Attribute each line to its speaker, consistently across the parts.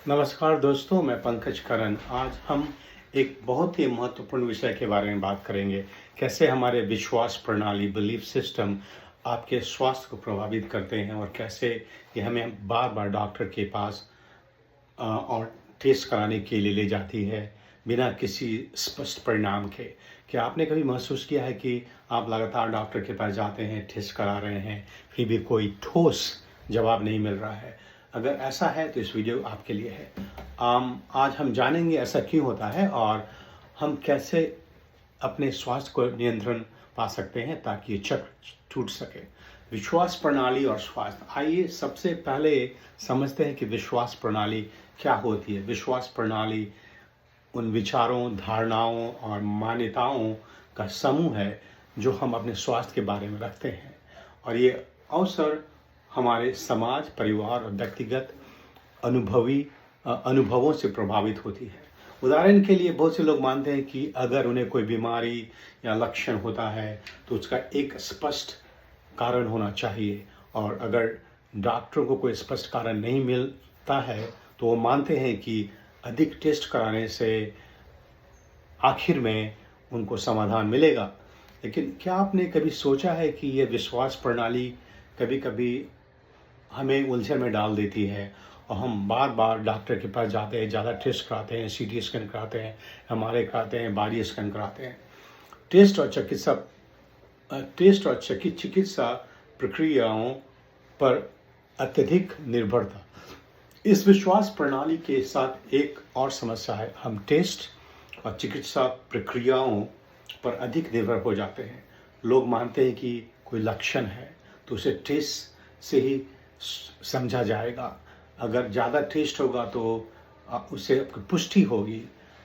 Speaker 1: नमस्कार दोस्तों, मैं पंकज करन। आज हम एक बहुत ही महत्वपूर्ण विषय के बारे में बात करेंगे। कैसे हमारे विश्वास प्रणाली, बिलीफ सिस्टम आपके स्वास्थ्य को प्रभावित करते हैं और कैसे ये हमें बार बार डॉक्टर के पास और टेस्ट कराने के लिए ले जाती है बिना किसी स्पष्ट परिणाम के। क्या आपने कभी महसूस किया है कि आप लगातार डॉक्टर के पास जाते हैं, टेस्ट करा रहे हैं, फिर भी कोई ठोस जवाब नहीं मिल रहा है? अगर ऐसा है तो इस वीडियो आपके लिए है। आज हम जानेंगे ऐसा क्यों होता है और हम कैसे अपने स्वास्थ्य को नियंत्रण पा सकते हैं ताकि ये चक्र टूट सके। विश्वास प्रणाली और स्वास्थ्य, आइए सबसे पहले समझते हैं कि विश्वास प्रणाली क्या होती है। विश्वास प्रणाली उन विचारों, धारणाओं और मान्यताओं का समूह है जो हम अपने स्वास्थ्य के बारे में रखते हैं और ये अवसर हमारे समाज, परिवार और व्यक्तिगत अनुभवों से प्रभावित होती है। उदाहरण के लिए बहुत से लोग मानते हैं कि अगर उन्हें कोई बीमारी या लक्षण होता है तो उसका एक स्पष्ट कारण होना चाहिए, और अगर डॉक्टरों को कोई स्पष्ट कारण नहीं मिलता है तो वो मानते हैं कि अधिक टेस्ट कराने से आखिर में उनको समाधान मिलेगा। लेकिन क्या आपने कभी सोचा है कि ये विश्वास प्रणाली कभी कभी हमें उलझन में डाल देती है और हम बार बार डॉक्टर के पास जाते हैं, ज़्यादा टेस्ट कराते हैं, सीटी स्कैन कराते हैं, एमआरआई कराते हैं, बारी स्कैन कराते हैं। टेस्ट और चिकित्सा प्रक्रियाओं पर अत्यधिक निर्भरता। इस विश्वास प्रणाली के साथ एक और समस्या है, हम टेस्ट और चिकित्सा प्रक्रियाओं पर अधिक निर्भर हो जाते हैं। लोग मानते हैं कि कोई लक्षण है तो उसे टेस्ट से ही समझा जाएगा। अगर ज़्यादा टेस्ट होगा तो उससे पुष्टि होगी।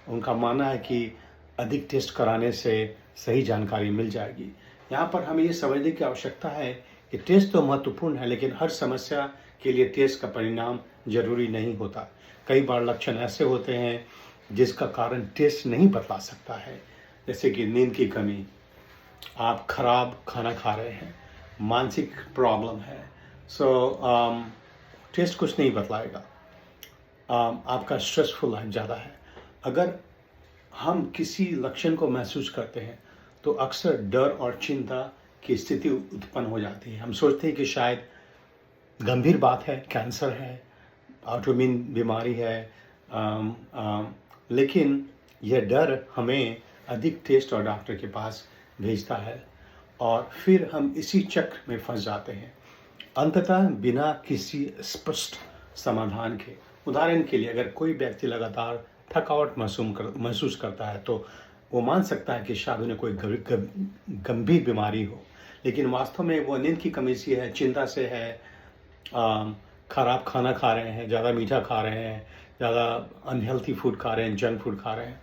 Speaker 1: उनका मानना है कि अधिक टेस्ट कराने से सही जानकारी मिल जाएगी। यहाँ पर हमें ये समझने की आवश्यकता है कि टेस्ट तो महत्वपूर्ण है, लेकिन हर समस्या के लिए टेस्ट का परिणाम जरूरी नहीं होता। कई बार लक्षण ऐसे होते हैं जिसका कारण टेस्ट नहीं बतला सकता है, जैसे कि नींद की कमी, आप खराब खाना खा रहे हैं, मानसिक प्रॉब्लम है। टेस्ट कुछ नहीं बतलाएगा। आपका स्ट्रेसफुल लाइफ ज़्यादा है। अगर हम किसी लक्षण को महसूस करते हैं तो अक्सर डर और चिंता की स्थिति उत्पन्न हो जाती है। हम सोचते हैं कि शायद गंभीर बात है, कैंसर है, ऑटोइम्यून बीमारी है, लेकिन यह डर हमें अधिक टेस्ट और डॉक्टर के पास भेजता है और फिर हम इसी चक्र में फंस जाते हैं, अंततः बिना किसी स्पष्ट समाधान के। उदाहरण के लिए, अगर कोई व्यक्ति लगातार थकावट महसूस करता है तो वो मान सकता है कि शायद उन्हें कोई गंभीर बीमारी हो, लेकिन वास्तव में वो नींद की कमी से है, चिंता से है, खराब खाना खा रहे हैं, ज़्यादा मीठा खा रहे हैं, ज़्यादा अनहेल्थी फूड खा रहे हैं, जंक फूड खा रहे हैं।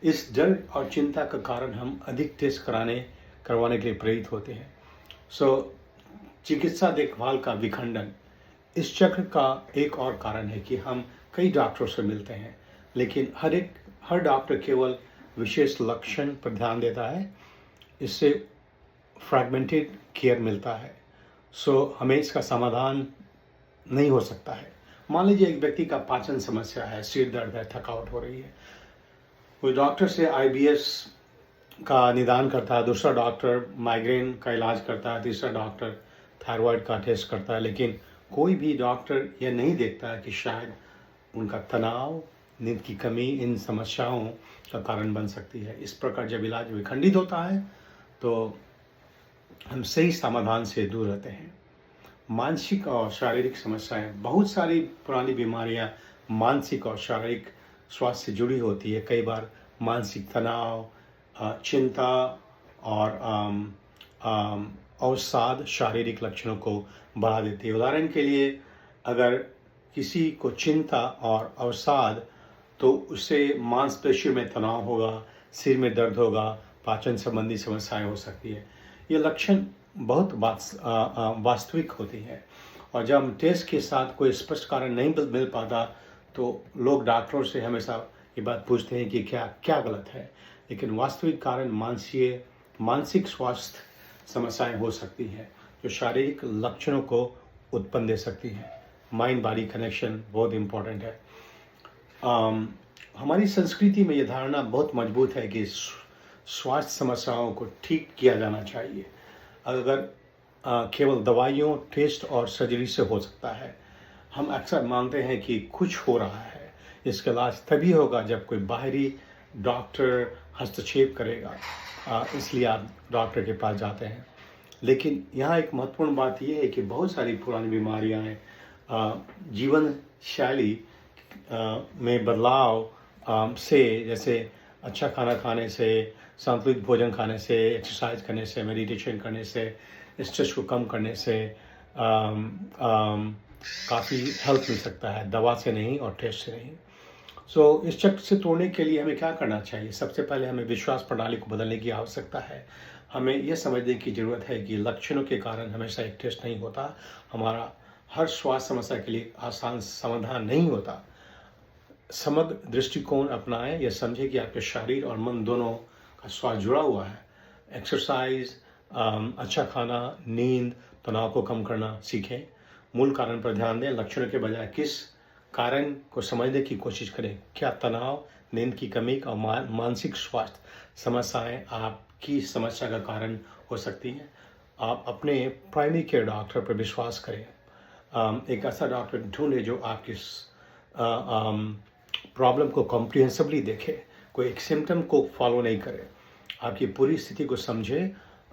Speaker 1: इस डर और चिंता का कारण हम अधिक टेस्ट करवाने के लिए प्रेरित होते हैं। चिकित्सा देखभाल का विखंडन, इस चक्र का एक और कारण है कि हम कई डॉक्टरों से मिलते हैं, लेकिन हर डॉक्टर केवल विशेष लक्षण पर ध्यान देता है। इससे फ्रैगमेंटेड केयर मिलता है, हमें इसका समाधान नहीं हो सकता है। मान लीजिए एक व्यक्ति का पाचन समस्या है, सिर दर्द है, थकावट हो रही है, वो डॉक्टर से आईबीएस का निदान करता है, दूसरा डॉक्टर माइग्रेन का इलाज करता है, तीसरा डॉक्टर थायराइड का टेस्ट करता है, लेकिन कोई भी डॉक्टर यह नहीं देखता है कि शायद उनका तनाव, नींद की कमी इन समस्याओं का कारण बन सकती है। इस प्रकार जब इलाज विखंडित होता है तो हम सही समाधान से दूर रहते हैं। मानसिक और शारीरिक समस्याएं, बहुत सारी पुरानी बीमारियां मानसिक और शारीरिक स्वास्थ्य से जुड़ी होती है। कई बार मानसिक तनाव, चिंता और अवसाद शारीरिक लक्षणों को बढ़ा देती है। उदाहरण के लिए, अगर किसी को चिंता और अवसाद तो उससे मांसपेशियों में तनाव होगा, सिर में दर्द होगा, पाचन संबंधी समस्याएं हो सकती है। ये लक्षण बहुत वास्तविक होती हैं और जब हम टेस्ट के साथ कोई स्पष्ट कारण नहीं मिल पाता तो लोग डॉक्टरों से हमेशा ये बात पूछते हैं कि क्या गलत है, लेकिन वास्तविक कारण मानसिक स्वास्थ्य समस्याएं हो सकती हैं जो शारीरिक लक्षणों को उत्पन्न दे सकती हैं। माइंड बॉडी कनेक्शन बहुत इम्पोर्टेंट है। हमारी संस्कृति में ये धारणा बहुत मजबूत है कि स्वास्थ्य समस्याओं को ठीक किया जाना चाहिए। अगर केवल दवाइयों, टेस्ट और सर्जरी से हो सकता है। हम अक्सर मानते हैं कि कुछ हो रहा है, इसका इलाज तभी होगा जब कोई बाहरी डॉक्टर हस्तक्षेप करेगा, इसलिए आप डॉक्टर के पास जाते हैं। लेकिन यहाँ एक महत्वपूर्ण बात यह है कि बहुत सारी पुरानी बीमारियाँ हैं, जीवन शैली में बदलाव से, जैसे अच्छा खाना खाने से, संतुलित भोजन खाने से, एक्सरसाइज करने से, मेडिटेशन करने से, स्ट्रेस को कम करने से काफ़ी हेल्प मिल सकता है, दवा से नहीं और टेस्ट से नहीं। सो इस चक्र से तोड़ने के लिए हमें क्या करना चाहिए? सबसे पहले हमें विश्वास प्रणाली को बदलने की आवश्यकता है। हमें यह समझने की ज़रूरत है कि लक्षणों के कारण हमेशा एक टेस्ट नहीं होता। हमारा हर स्वास्थ्य समस्या के लिए आसान समाधान नहीं होता। समग्र दृष्टिकोण अपनाएं, यह समझें कि आपके शरीर और मन दोनों का स्वास्थ्य जुड़ा हुआ है। एक्सरसाइज, अच्छा खाना, नींद, तनाव को कम करना सीखें। मूल कारण पर ध्यान दें, लक्षणों के बजाय किस कारण को समझने की कोशिश करें। क्या तनाव, नींद की कमी और मानसिक स्वास्थ्य समस्याएं आपकी समस्या का कारण हो सकती हैं। आप अपने प्राइमरी केयर डॉक्टर पर विश्वास करें। एक ऐसा डॉक्टर ढूंढें जो आपकी प्रॉब्लम को कॉम्प्रिहेंसिवली देखे, कोई एक सिम्टम को फॉलो नहीं करे, आपकी पूरी स्थिति को समझे,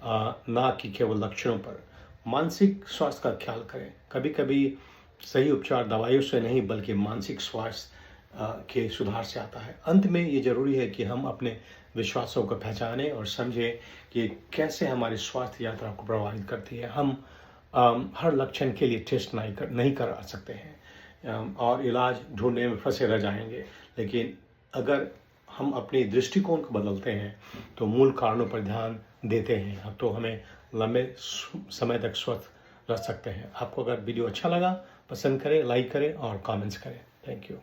Speaker 1: ना कि केवल लक्षणों पर। मानसिक स्वास्थ्य का ख्याल करें। कभी कभी सही उपचार दवाइयों से नहीं बल्कि मानसिक स्वास्थ्य के सुधार से आता है। अंत में ये जरूरी है कि हम अपने विश्वासों को पहचानें और समझें कि कैसे हमारी स्वास्थ्य यात्रा को प्रभावित करती है। हम हर लक्षण के लिए टेस्ट नहीं करा सकते हैं और इलाज ढूंढने में फंसे रह जाएंगे। लेकिन अगर हम अपने दृष्टिकोण को बदलते हैं तो मूल कारणों पर ध्यान देते हैं तो हमें लंबे समय तक स्वस्थ रह सकते हैं। आपको अगर वीडियो अच्छा लगा, पसंद करें, लाइक करें और कमेंट्स करें। Thank you.